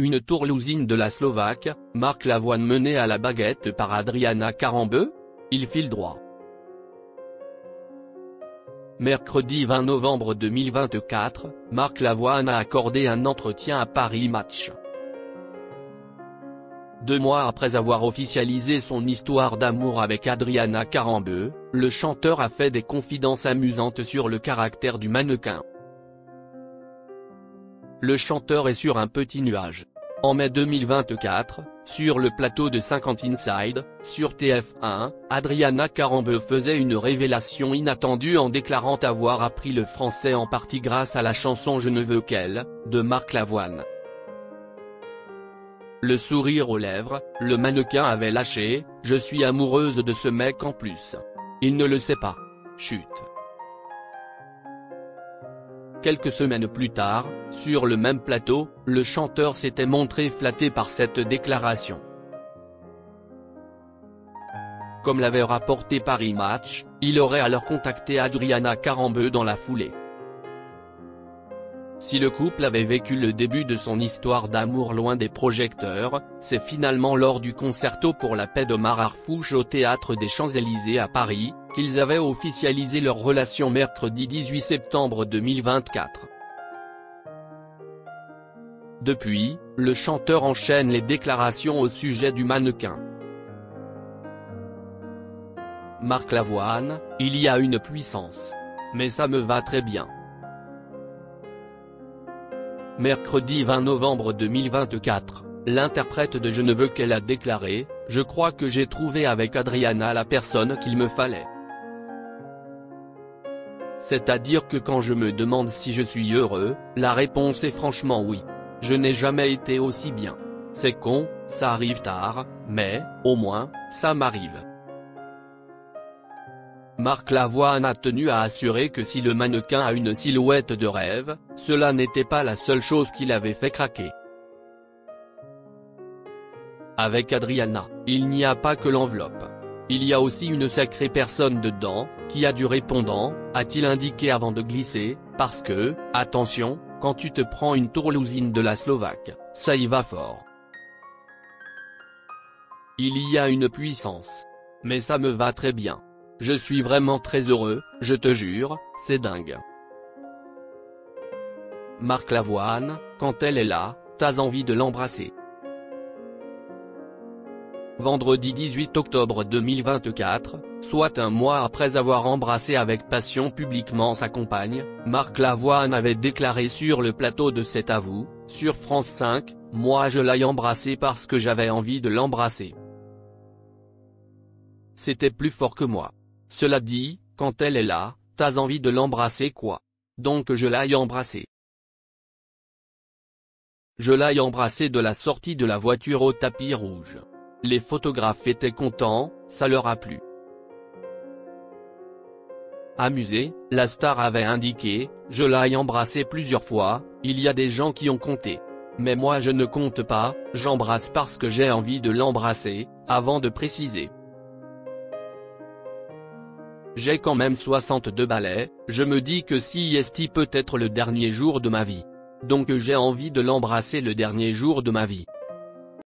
une Toulousaine de la Slovaque, Marc Lavoine menée à la baguette par Adriana Karembeu? Il file droit. Mercredi 20 novembre 2024, Marc Lavoine a accordé un entretien à Paris Match. 2 mois après avoir officialisé son histoire d'amour avec Adriana Karembeu, le chanteur a fait des confidences amusantes sur le caractère du mannequin. Le chanteur est sur un petit nuage. En mai 2024, sur le plateau de 50 Inside, sur TF1, Adriana Karembeu faisait une révélation inattendue en déclarant avoir appris le français en partie grâce à la chanson Je ne veux qu'elle, de Marc Lavoine. Le sourire aux lèvres, le mannequin avait lâché « Je suis amoureuse de ce mec en plus. Il ne le sait pas. Chut ». Quelques semaines plus tard, sur le même plateau, le chanteur s'était montré flatté par cette déclaration. Comme l'avait rapporté Paris Match, il aurait alors contacté Adriana Karembeu dans la foulée. Si le couple avait vécu le début de son histoire d'amour loin des projecteurs, c'est finalement lors du concerto pour la paix d'Omar Harfouch au Théâtre des Champs-Élysées à Paris, qu'ils avaient officialisé leur relation mercredi 18 septembre 2024. Depuis, le chanteur enchaîne les déclarations au sujet du mannequin. Marc Lavoine, il y a une puissance. Mais ça me va très bien. Mercredi 20 novembre 2024, l'interprète de Je ne veux qu'elle a déclaré « Je crois que j'ai trouvé avec Adriana la personne qu'il me fallait. C'est-à-dire que quand je me demande si je suis heureux, la réponse est franchement oui. Je n'ai jamais été aussi bien. C'est con, ça arrive tard, mais, au moins, ça m'arrive ». Marc Lavoine a tenu à assurer que si le mannequin a une silhouette de rêve, cela n'était pas la seule chose qui l'avait fait craquer. Avec Adriana, il n'y a pas que l'enveloppe. Il y a aussi une sacrée personne dedans, qui a du répondant, a-t-il indiqué avant de glisser, parce que, attention, quand tu te prends une Toulousaine de la Slovaque, ça y va fort. Il y a une puissance. Mais ça me va très bien. Je suis vraiment très heureux, je te jure, c'est dingue. Marc Lavoine, quand elle est là, t'as envie de l'embrasser. Vendredi 18 octobre 2024, soit un mois après avoir embrassé avec passion publiquement sa compagne, Marc Lavoine avait déclaré sur le plateau de C'est à vous, sur France 5, « Moi je l'ai embrassé parce que j'avais envie de l'embrasser. C'était plus fort que moi. Cela dit, quand elle est là, t'as envie de l'embrasser quoi. Donc je l'ai embrassée. Je l'ai embrassée de la sortie de la voiture au tapis rouge. Les photographes étaient contents, ça leur a plu. » Amusée, la star avait indiqué « Je l'ai embrassée plusieurs fois, il y a des gens qui ont compté. Mais moi je ne compte pas, j'embrasse parce que j'ai envie de l'embrasser », avant de préciser. J'ai quand même 62 balais, je me dis que si est peut être le dernier jour de ma vie. Donc j'ai envie de l'embrasser le dernier jour de ma vie.